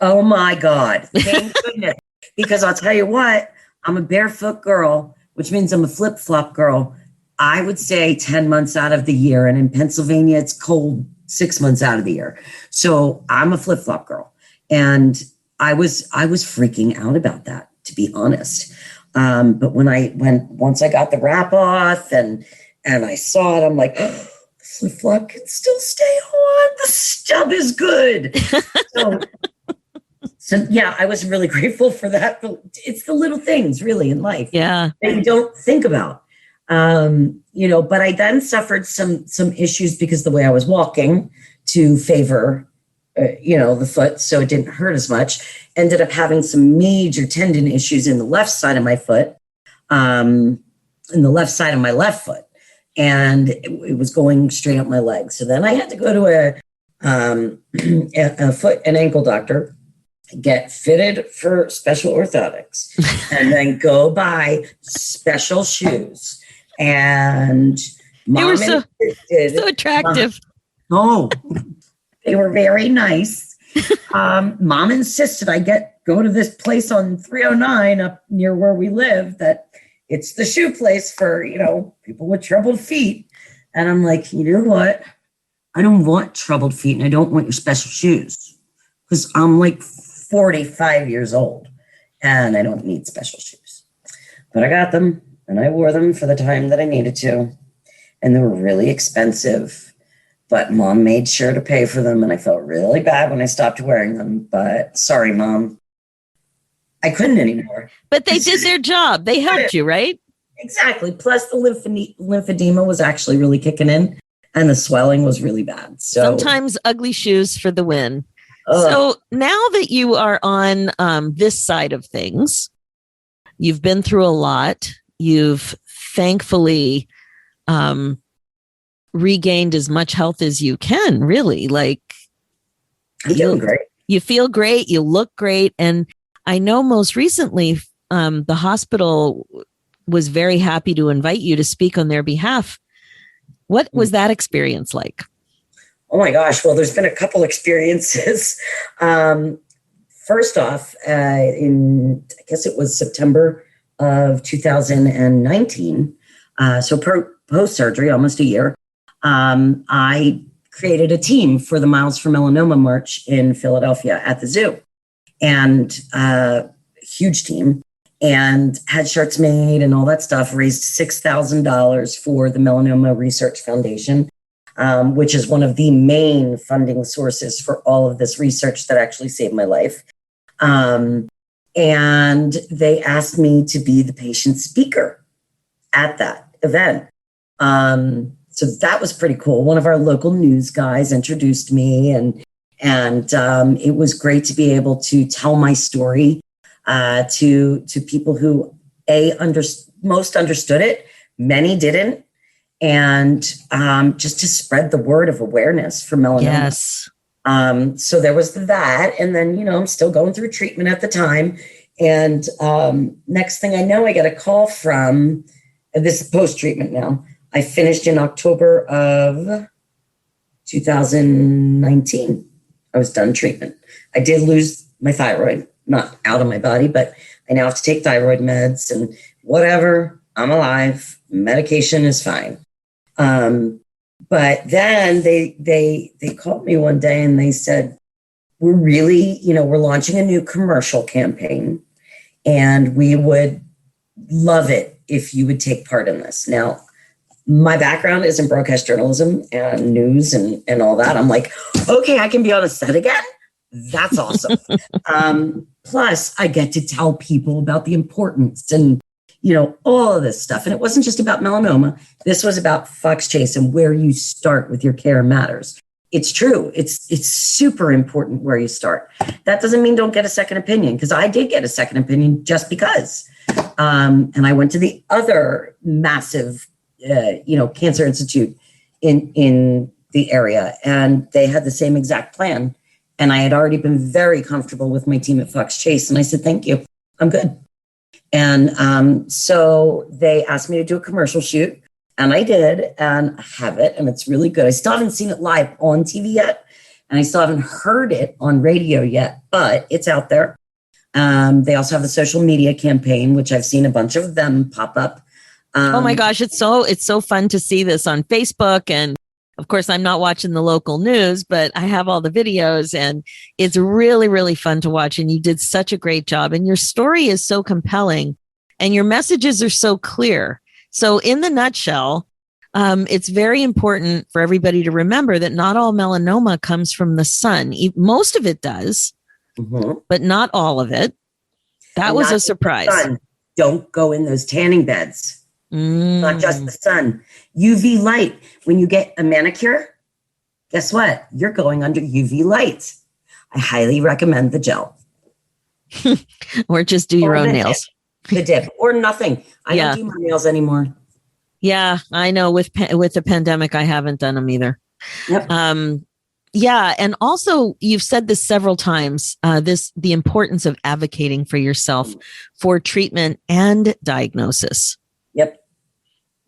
Oh my God. Thank goodness. Because I'll tell you what, I'm a barefoot girl, which means I'm a flip-flop girl. I would say 10 months out of the year. And in Pennsylvania, it's cold 6 months out of the year. So I'm a flip-flop girl. And I was freaking out about that, to be honest. But once I got the wrap off and I saw it, I'm like, oh, the flip-flop can still stay on. The stub is good. So yeah, I was really grateful for that. It's the little things really in life that you don't think about. But I then suffered some issues because the way I was walking to favor, the foot, so it didn't hurt as much. Ended up having some major tendon issues in the left side of my foot, in the left side of my left foot, and it was going straight up my leg. So then I had to go to a foot and ankle doctor, get fitted for special orthotics, and then go buy special shoes. And they were so attractive. They were very nice. Mom insisted I go to this place on 309 up near where we live, that it's the shoe place for, people with troubled feet. And I'm like, you know what? I don't want troubled feet and I don't want your special shoes because I'm like 45 years old and I don't need special shoes. But I got them and I wore them for the time that I needed to. And they were really expensive, but Mom made sure to pay for them. And I felt really bad when I stopped wearing them, but sorry, Mom. I couldn't anymore. But they did their job. They helped you, right? Exactly. Plus the lymphedema was actually really kicking in and the swelling was really bad. So sometimes ugly shoes for the win. So now that you are on this side of things, you've been through a lot. You've thankfully regained as much health as you can, really. Like, I'm feeling great. You feel great. You look great. And I know most recently the hospital was very happy to invite you to speak on their behalf. What was that experience like? Oh my gosh. Well, there's been a couple experiences. First off, I guess it was September of 2019. So post-surgery, almost a year, I created a team for the Miles for Melanoma March in Philadelphia at the zoo. And huge team, and had shirts made and all that stuff, raised $6,000 for the Melanoma Research Foundation, which is one of the main funding sources for all of this research that actually saved my life. And they asked me to be the patient speaker at that event. So that was pretty cool. One of our local news guys introduced me, and it was great to be able to tell my story to people who most understood it, many didn't, and just to spread the word of awareness for melanoma. Yes. So there was that, and then I'm still going through treatment at the time, and next thing I know, I get a call from this is post treatment now. I finished in October of 2019. I was done treatment. I did lose my thyroid, not out of my body, but I now have to take thyroid meds and whatever. I'm alive. Medication is fine. But then they called me one day and they said, we're really, we're launching a new commercial campaign and we would love it if you would take part in this. Now, my background is in broadcast journalism and news and all that. I'm like, okay, I can be on a set again. That's awesome. Plus, I get to tell people about the importance and, all of this stuff. And it wasn't just about melanoma. This was about fox chase and where you start with your care matters. It's true. It's super important where you start. That doesn't mean don't get a second opinion, because I did get a second opinion just because. And I went to the other massive cancer institute in the area, and they had the same exact plan. And I had already been very comfortable with my team at Fox Chase. And I said, thank you, I'm good. And so they asked me to do a commercial shoot, and I did, and I have it, and it's really good. I still haven't seen it live on TV yet, and I still haven't heard it on radio yet, but it's out there. They also have a social media campaign, which I've seen a bunch of them pop up. Oh my gosh, it's so fun to see this on Facebook. And of course, I'm not watching the local news, but I have all the videos, and it's really, really fun to watch. And you did such a great job, and your story is so compelling, and your messages are so clear. So in the nutshell, it's very important for everybody to remember that not all melanoma comes from the sun. Most of it does, but not all of it. That was a surprise. Don't go in those tanning beds. Not just the sun. UV light. When you get a manicure, guess what? You're going under UV light. I highly recommend the gel. Or just do your own nails. The dip or nothing. I don't do my nails anymore. Yeah, I know. With the pandemic, I haven't done them either. Yep. Yeah. And also you've said this several times, the importance of advocating for yourself for treatment and diagnosis.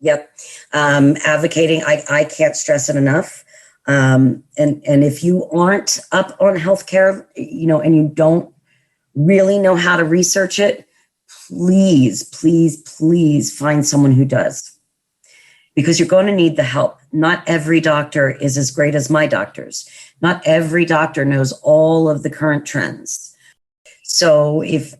Yep. Advocating, I can't stress it enough. And if you aren't up on healthcare, and you don't really know how to research it, please find someone who does, because you're going to need the help. Not every doctor is as great as my doctors. Not every doctor knows all of the current trends. So if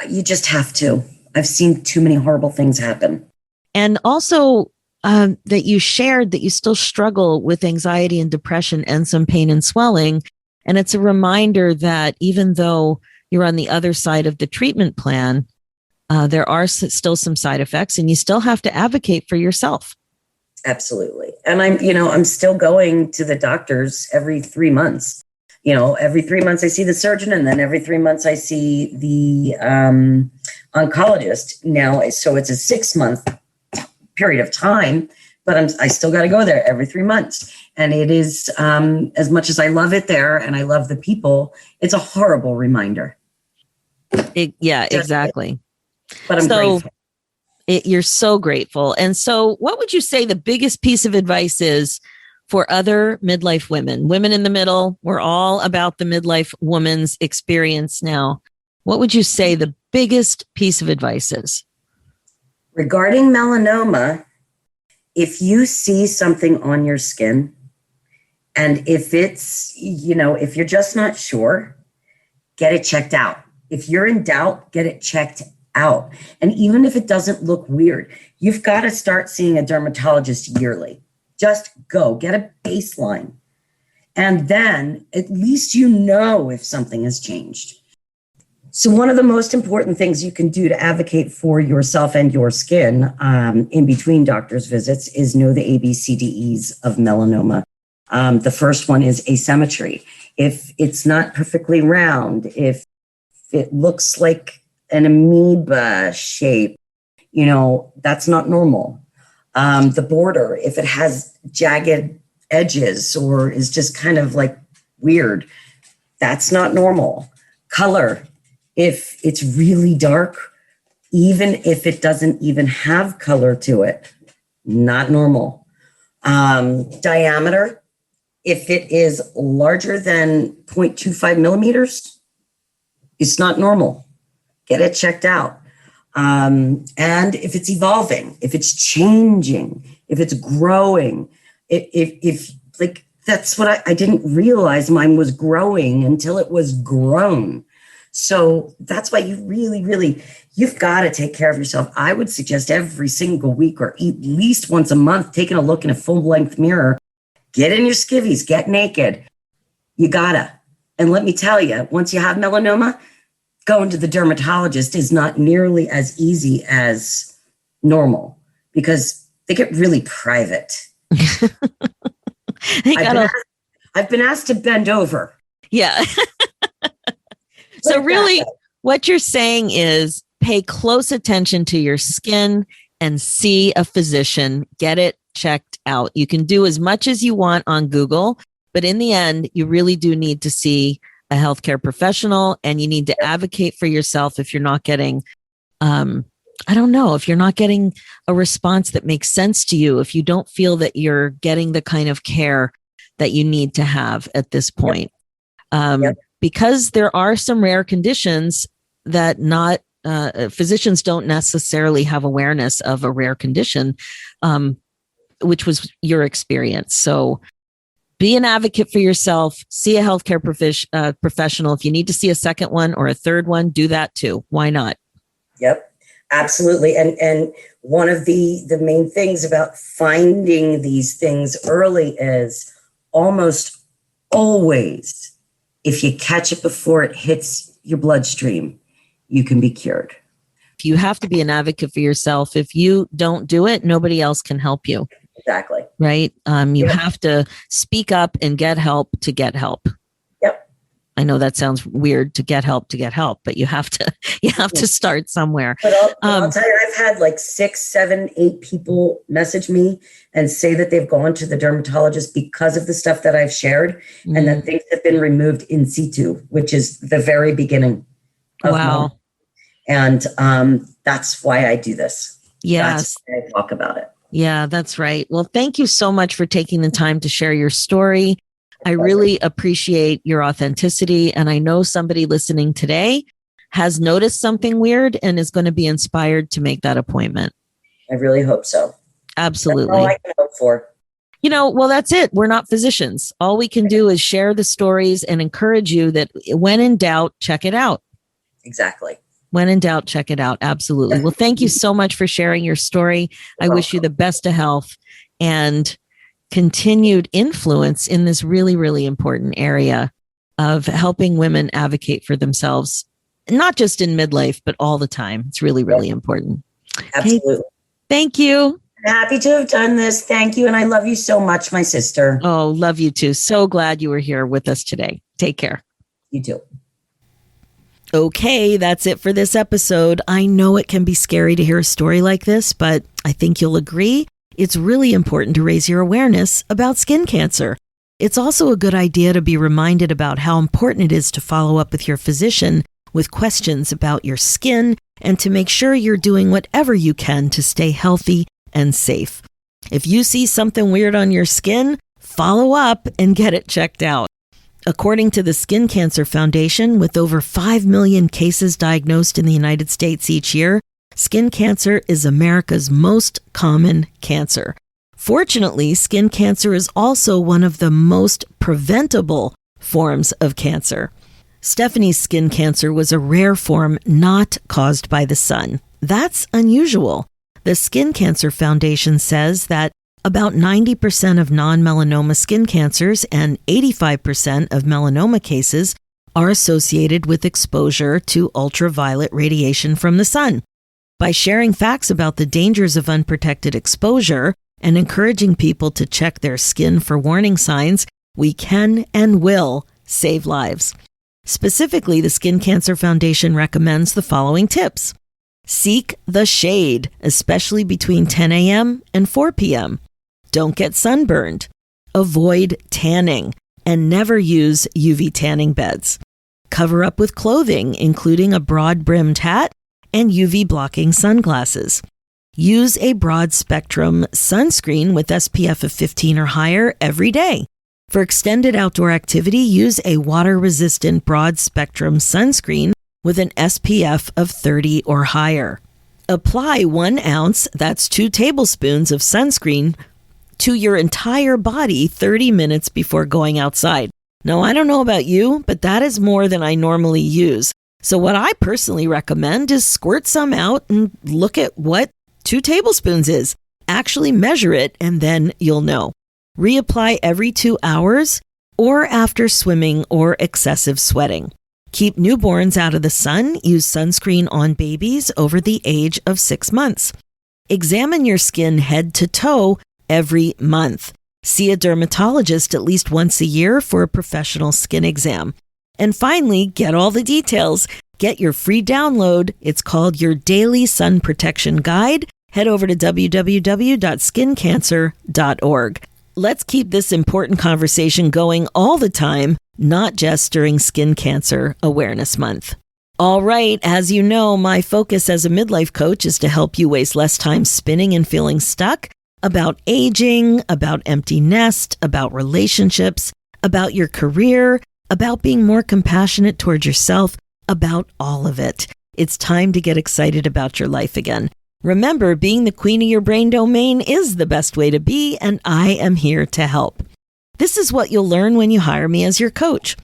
you just have to, I've seen too many horrible things happen. And also that you shared that you still struggle with anxiety and depression and some pain and swelling. And it's a reminder that even though you're on the other side of the treatment plan, there are still some side effects, and you still have to advocate for yourself. Absolutely. And I'm still going to the doctors every 3 months. Every 3 months I see the surgeon, and then every 3 months I see the oncologist. Now, so it's a 6-month period of time, but I still got to go there every 3 months. And it is, as much as I love it there and I love the people, it's a horrible reminder. Exactly. But I'm grateful. You're so grateful. And so what would you say the biggest piece of advice is for other midlife women in the middle? We're all about the midlife woman's experience now. What would you say the biggest piece of advice is? Regarding melanoma, if you see something on your skin, and if it's, if you're just not sure, get it checked out. If you're in doubt, get it checked out. And even if it doesn't look weird, you've got to start seeing a dermatologist yearly. Just go get a baseline. And then at least if something has changed. So one of the most important things you can do to advocate for yourself and your skin in between doctor's visits is know the ABCDEs of melanoma. The first one is asymmetry. If it's not perfectly round, if it looks like an amoeba shape, that's not normal. The border, if it has jagged edges or is just kind of like weird, that's not normal. Color, if it's really dark, even if it doesn't even have color to it, not normal. Diameter, if it is larger than 0.25 millimeters, it's not normal. Get it checked out. And if it's evolving, if it's changing, if it's growing, if that's what I didn't realize mine was growing until it was grown. So that's why you really, you've got to take care of yourself. I would suggest every single week or at least once a month, taking a look in a full-length mirror, get in your skivvies, get naked. You gotta. And let me tell you, once you have melanoma, going to the dermatologist is not nearly as easy as normal because they get really private. I've been asked to bend over. Yeah. So really what you're saying is pay close attention to your skin and see a physician, get it checked out. You can do as much as you want on Google, but in the end, you really do need to see a healthcare professional, and you need to advocate for yourself if you're not getting, I don't know, if you're not getting a response that makes sense to you, if you don't feel that you're getting the kind of care that you need to have at this point. Because there are some rare conditions that physicians don't necessarily have awareness of a rare condition, which was your experience. So be an advocate for yourself, see a healthcare professional. If you need to see a second one or a third one, do that too. Why not? Yep, absolutely. And one of the main things about finding these things early is almost always, if you catch it before it hits your bloodstream, you can be cured. You have to be an advocate for yourself. If you don't do it, nobody else can help you. Exactly. Right? You have to speak up and get help to get help. Yep. I know that sounds weird, to get help, but you have to start somewhere. But I'll tell you, I've had like 6, 7, 8 people message me and say that they've gone to the dermatologist because of the stuff that I've shared, and that things have been removed in situ, which is the very beginning. Wow. And that's why I do this. Yes. That's why I talk about it. Yeah, that's right. Well, thank you so much for taking the time to share your story. I really appreciate your authenticity. And I know somebody listening today has noticed something weird and is going to be inspired to make that appointment. I really hope so. Absolutely. That's all I can hope for. Well, that's it. We're not physicians. All we can do is share the stories and encourage you that when in doubt, check it out. Exactly. When in doubt, check it out. Absolutely. Well, thank you so much for sharing your story. I wish you the best of health and continued influence in this really, really important area of helping women advocate for themselves, not just in midlife, but all the time. It's really, really important. Absolutely. Okay. Thank you. Happy to have done this. Thank you. And I love you so much, my sister. Oh, love you too. So glad you were here with us today. Take care. You too. Okay, that's it for this episode. I know it can be scary to hear a story like this, but I think you'll agree it's really important to raise your awareness about skin cancer. It's also a good idea to be reminded about how important it is to follow up with your physician with questions about your skin and to make sure you're doing whatever you can to stay healthy and safe. If you see something weird on your skin, follow up and get it checked out. According to the Skin Cancer Foundation, with over 5 million cases diagnosed in the United States each year, skin cancer is America's most common cancer. Fortunately, skin cancer is also one of the most preventable forms of cancer. Stephanie's skin cancer was a rare form not caused by the sun. That's unusual. The Skin Cancer Foundation says that about 90% of non-melanoma skin cancers and 85% of melanoma cases are associated with exposure to ultraviolet radiation from the sun. By sharing facts about the dangers of unprotected exposure and encouraging people to check their skin for warning signs, we can and will save lives. Specifically, the Skin Cancer Foundation recommends the following tips. Seek the shade, especially between 10 a.m. and 4 p.m. Don't get sunburned. Avoid tanning and never use UV tanning beds. Cover up with clothing, including a broad-brimmed hat and UV blocking sunglasses. Use a broad-spectrum sunscreen with SPF of 15 or higher every day. For extended outdoor activity, use a water-resistant broad-spectrum sunscreen with an SPF of 30 or higher. Apply 1 ounce, that's 2 tablespoons of sunscreen, to your entire body 30 minutes before going outside. Now, I don't know about you, but that is more than I normally use. So what I personally recommend is squirt some out and look at what 2 tablespoons is. Actually measure it, and then you'll know. Reapply every 2 hours or after swimming or excessive sweating. Keep newborns out of the sun. Use sunscreen on babies over the age of 6 months. Examine your skin head to toe every month. See a dermatologist at least once a year for a professional skin exam. And finally, get all the details. Get your free download. It's called Your Daily Sun Protection Guide. head over to www.skincancer.org. Let's keep this important conversation going all the time, not just during Skin Cancer Awareness Month. All right, as you know, my focus as a midlife coach is to help you waste less time spinning and feeling stuck about aging, about empty nest, about relationships, about your career, about being more compassionate toward yourself, about all of it. It's time to get excited about your life again. Remember, being the queen of your brain domain is the best way to be, and I am here to help. This is what you'll learn when you hire me as your coach.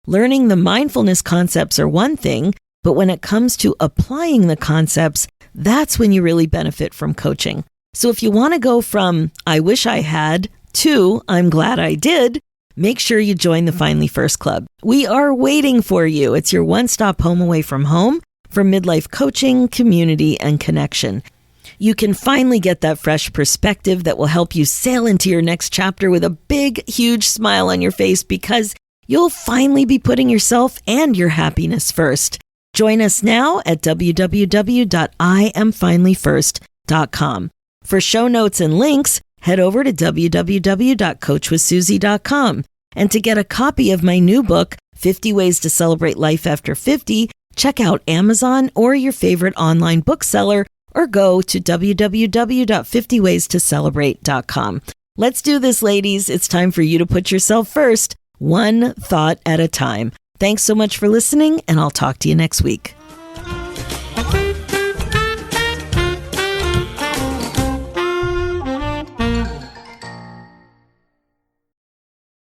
Learning the mindfulness concepts are one thing, but when it comes to applying the concepts, that's when you really benefit from coaching. So if you want to go from I wish I had to I'm glad I did, make sure you join the Finally First Club. We are waiting for you. It's your one-stop home away from home for midlife coaching, community, and connection. You can finally get that fresh perspective that will help you sail into your next chapter with a big, huge smile on your face because you'll finally be putting yourself and your happiness first. Join us now at www.iamfinallyfirst.com. For show notes and links, head over to www.coachwithsusie.com. And to get a copy of my new book, 50 Ways to Celebrate Life After 50, check out Amazon or your favorite online bookseller or go to www.50waystoCelebrate.com. Let's do this, ladies. It's time for you to put yourself first, one thought at a time. Thanks so much for listening, and I'll talk to you next week.